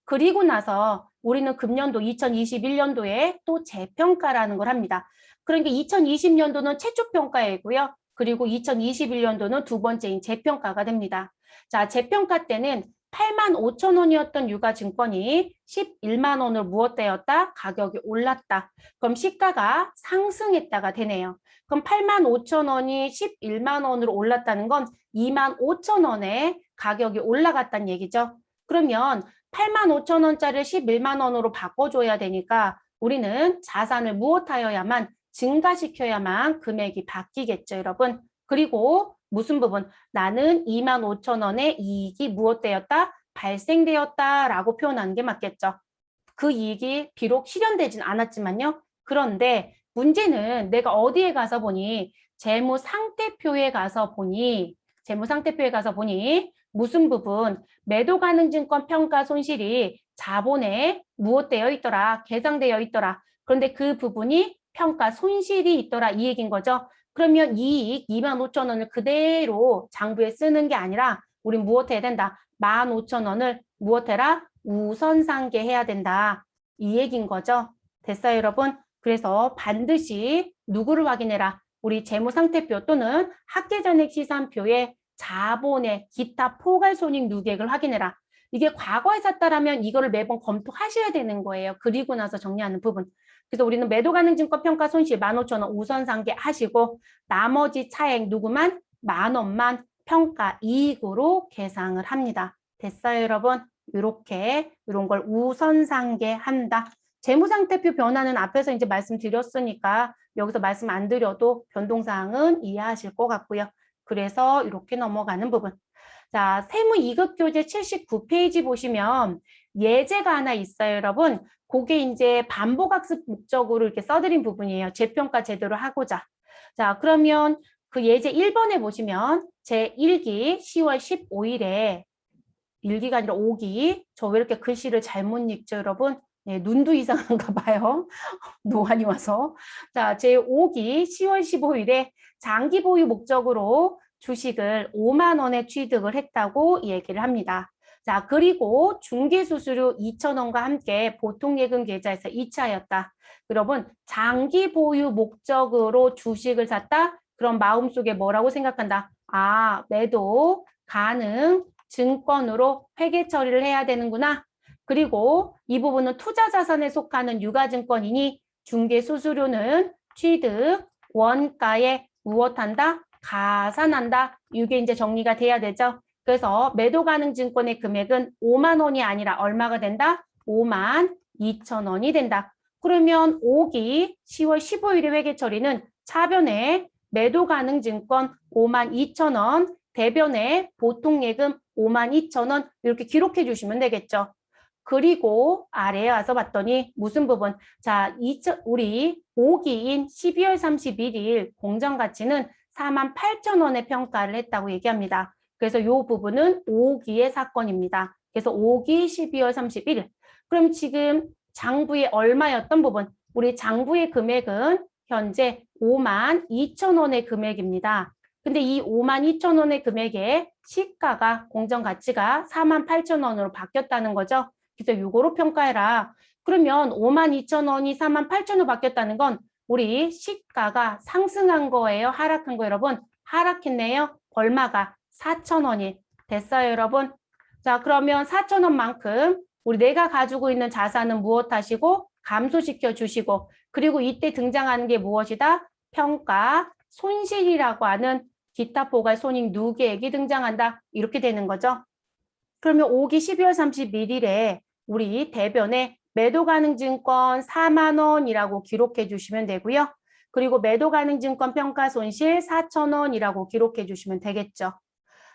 그리고 나서 우리는 금년도 2021년도에 또 재평가라는 걸 합니다. 그러니까 2020년도는 최초 평가이고요. 그리고 2021년도는 두 번째인 재평가가 됩니다. 자, 재평가 때는 8만 5천 원이었던 유가증권이 11만 원으로 무엇되었다? 가격이 올랐다. 그럼 시가가 상승했다가 되네요. 그럼 8만 5천 원이 11만 원으로 올랐다는 건 2만 5천 원에 가격이 올라갔다는 얘기죠. 그러면 8만 5천 원짜리를 11만 원으로 바꿔줘야 되니까 우리는 자산을 무엇하여야만 증가시켜야만 금액이 바뀌겠죠, 여러분. 그리고 무슨 부분? 나는 2만 5천 원의 이익이 무엇되었다? 발생되었다라고 표현하는 게 맞겠죠. 그 이익이 비록 실현되진 않았지만요. 그런데 문제는 내가 어디에 가서 보니 재무상태표에 가서 보니 무슨 부분? 매도 가능 증권 평가 손실이 자본에 무엇되어 있더라? 계상되어 있더라. 그런데 그 부분이 평가 손실이 있더라 이 얘기인 거죠. 그러면 이익 2만 5천 원을 그대로 장부에 쓰는 게 아니라 우린 무엇 해야 된다? 15,000원을 무엇 해라? 우선상계해야 된다. 이 얘기인 거죠. 됐어요, 여러분? 그래서 반드시 누구를 확인해라? 우리 재무상태표 또는 학계전액시산표에 자본의 기타 포괄손익 누계액을 확인해라. 이게 과거에 샀다라면 이거를 매번 검토하셔야 되는 거예요. 그리고 나서 정리하는 부분. 그래서 우리는 매도 가능 증권 평가 손실 15,000원 우선 상계하시고 나머지 차액 누구만? 10,000원만 평가 이익으로 계상을 합니다. 됐어요, 여러분? 이렇게 이런 걸 우선 상계한다. 재무상태표 변화는 앞에서 이제 말씀드렸으니까 여기서 말씀 안 드려도 변동사항은 이해하실 것 같고요. 그래서 이렇게 넘어가는 부분. 자, 세무 2급 교재 79페이지 보시면 예제가 하나 있어요, 여러분. 그게 이제 반복학습 목적으로 이렇게 써드린 부분이에요. 재평가 제대로 하고자. 자, 그러면 그 예제 1번에 보시면 제1기 10월 15일에 1기가 아니라 5기. 저 왜 이렇게 글씨를 잘못 읽죠, 여러분? 네, 눈도 이상한가 봐요. 노안이 와서. 자, 제5기 10월 15일에 장기 보유 목적으로 주식을 5만 원에 취득을 했다고 얘기를 합니다. 자, 그리고 중개수수료 2,000원과 함께 보통예금 계좌에서 이체하였다. 여러분, 장기 보유 목적으로 주식을 샀다? 그럼 마음속에 뭐라고 생각한다? 아, 매도 가능 증권으로 회계 처리를 해야 되는구나. 그리고 이 부분은 투자 자산에 속하는 유가증권이니 중개수수료는 취득 원가에 무엇한다? 가산한다. 이게 이제 정리가 돼야 되죠. 그래서 매도 가능 증권의 금액은 5만 원이 아니라 얼마가 된다? 5만 2천 원이 된다. 그러면 5기 10월 15일의 회계 처리는 차변에 매도 가능 증권 5만 2천 원, 대변에 보통 예금 5만 2천 원 이렇게 기록해 주시면 되겠죠. 그리고 아래에 와서 봤더니 무슨 부분? 자, 우리 5기인 12월 31일 공정가치는 4만 8천 원에 평가를 했다고 얘기합니다. 그래서 이 부분은 5기의 사건입니다. 그래서 5기 12월 31일. 그럼 지금 장부에 얼마였던 부분? 우리 장부의 금액은 현재 5만 2천 원의 금액입니다. 근데 이 5만 2천 원의 금액의 시가가 공정가치가 4만 8천 원으로 바뀌었다는 거죠. 그래서 이거로 평가해라. 그러면 5만 2천 원이 4만 8천 원으로 바뀌었다는 건 우리 시가가 상승한 거예요? 하락한 거 여러분? 하락했네요. 얼마가? 4천 원이 됐어요, 여러분? 자, 그러면 4천 원만큼 우리 내가 가지고 있는 자산은 무엇 하시고 감소시켜 주시고 그리고 이때 등장하는 게 무엇이다? 평가 손실이라고 하는 기타 포괄 손익 누계액이 등장한다. 이렇게 되는 거죠. 그러면 5기 12월 31일에 우리 대변에 매도 가능 증권 4만 원이라고 기록해 주시면 되고요. 그리고 매도 가능 증권 평가 손실 4천 원이라고 기록해 주시면 되겠죠.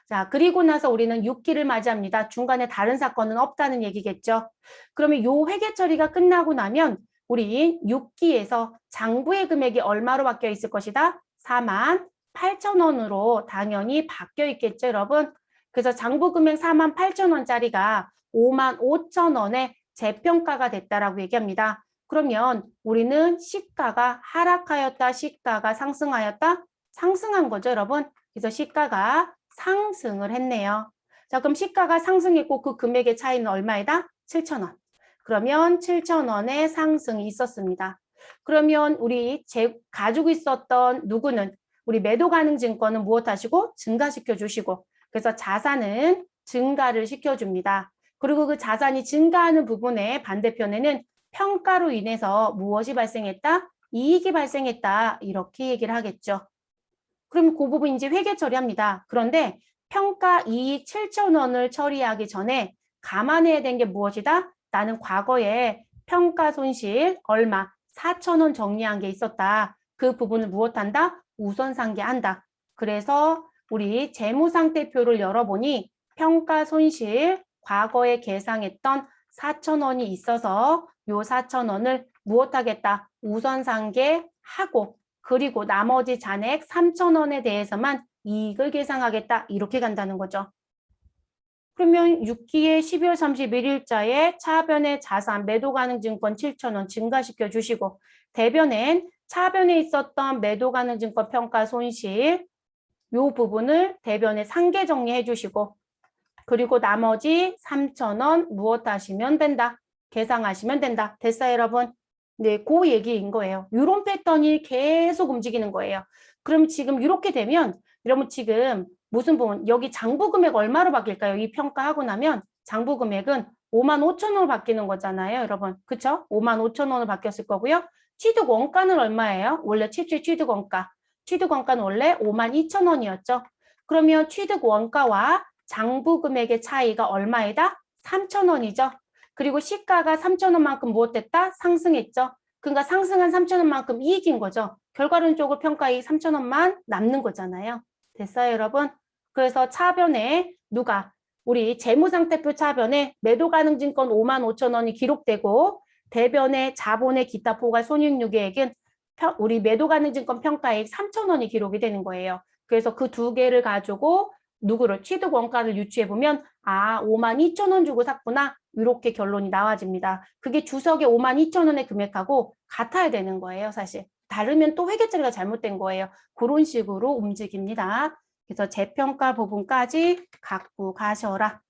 자, 그리고 나서 우리는 6기를 맞이합니다. 중간에 다른 사건은 없다는 얘기겠죠. 그러면 요 회계 처리가 끝나고 나면 우리 6기에서 장부의 금액이 얼마로 바뀌어 있을 것이다? 4만 8천 원으로 당연히 바뀌어 있겠죠, 여러분? 그래서 장부 금액 4만 8천 원짜리가 5만 5천 원에 재평가가 됐다라고 얘기합니다. 그러면 우리는 시가가 하락하였다, 시가가 상승하였다? 상승한 거죠, 여러분? 그래서 시가가 상승을 했네요. 자, 그럼 시가가 상승했고 그 금액의 차이는 얼마이다? 7천 원. 그러면 7천 원의 상승이 있었습니다. 그러면 우리 가지고 있었던 누구는 우리 매도 가능 증권은 무엇 하시고 증가시켜 주시고 그래서 자산은 증가를 시켜줍니다. 그리고 그 자산이 증가하는 부분의 반대편에는 평가로 인해서 무엇이 발생했다? 이익이 발생했다. 이렇게 얘기를 하겠죠. 그럼 그 부분 이제 회계 처리합니다. 그런데 평가 이익 7천 원을 처리하기 전에 감안해야 되는 게 무엇이다? 나는 과거에 평가 손실 얼마 4천 원 정리한 게 있었다. 그 부분을 무엇한다? 우선 상계한다. 그래서 우리 재무상태표를 열어보니 평가 손실 과거에 계상했던 4천 원이 있어서 요 4천 원을 무엇하겠다? 우선 상계하고 그리고 나머지 잔액 3천 원에 대해서만 이익을 계상하겠다. 이렇게 간다는 거죠. 그러면 6기의 12월 31일자에 차변의 자산 매도 가능 증권 7천 원 증가시켜 주시고 대변엔 차변에 있었던 매도 가능 증권 평가 손실 요 부분을 대변에 상계 정리해 주시고 그리고 나머지 3,000원 무엇 하시면 된다. 계상하시면 된다. 됐어요, 여러분? 네, 그 얘기인 거예요. 이런 패턴이 계속 움직이는 거예요. 그럼 지금 이렇게 되면 여러분 지금 무슨 부분 여기 장부 금액 얼마로 바뀔까요? 이 평가하고 나면 장부 금액은 55,000원으로 바뀌는 거잖아요, 여러분. 그쵸? 55,000원으로 바뀌었을 거고요. 취득 원가는 얼마예요? 원래 최초의 취득 원가. 취득 원가는 원래 52,000원이었죠. 그러면 취득 원가와 장부 금액의 차이가 얼마이다? 3,000원이죠. 그리고 시가가 3,000원만큼 무엇됐다? 상승했죠. 그러니까 상승한 3,000원만큼 이익인 거죠. 결과론적으로 평가이익 3,000원만 남는 거잖아요. 됐어요, 여러분? 그래서 차변에 누가 우리 재무상태표 차변에 매도가능증권 55,000원이 기록되고 대변에 자본의 기타 포괄 손익유계액은 우리 매도가능증권 평가액 3,000원이 기록이 되는 거예요. 그래서 그 두 개를 가지고 누구를 취득 원가를 유추해 보면 52,000원 주고 샀구나. 이렇게 결론이 나와집니다. 그게 주석의 52,000원의 금액하고 같아야 되는 거예요, 사실. 다르면 또 회계 처리가 잘못된 거예요. 그런 식으로 움직입니다. 그래서 재평가 부분까지 갖고 가셔라.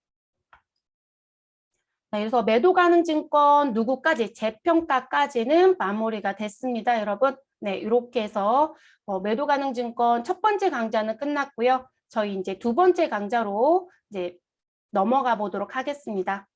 그래서 매도 가능 증권 누구까지 재평가까지는 마무리가 됐습니다, 여러분. 네, 이렇게 해서 매도 가능 증권 첫 번째 강좌는 끝났고요. 저희 이제 두 번째 강좌로 이제 넘어가 보도록 하겠습니다.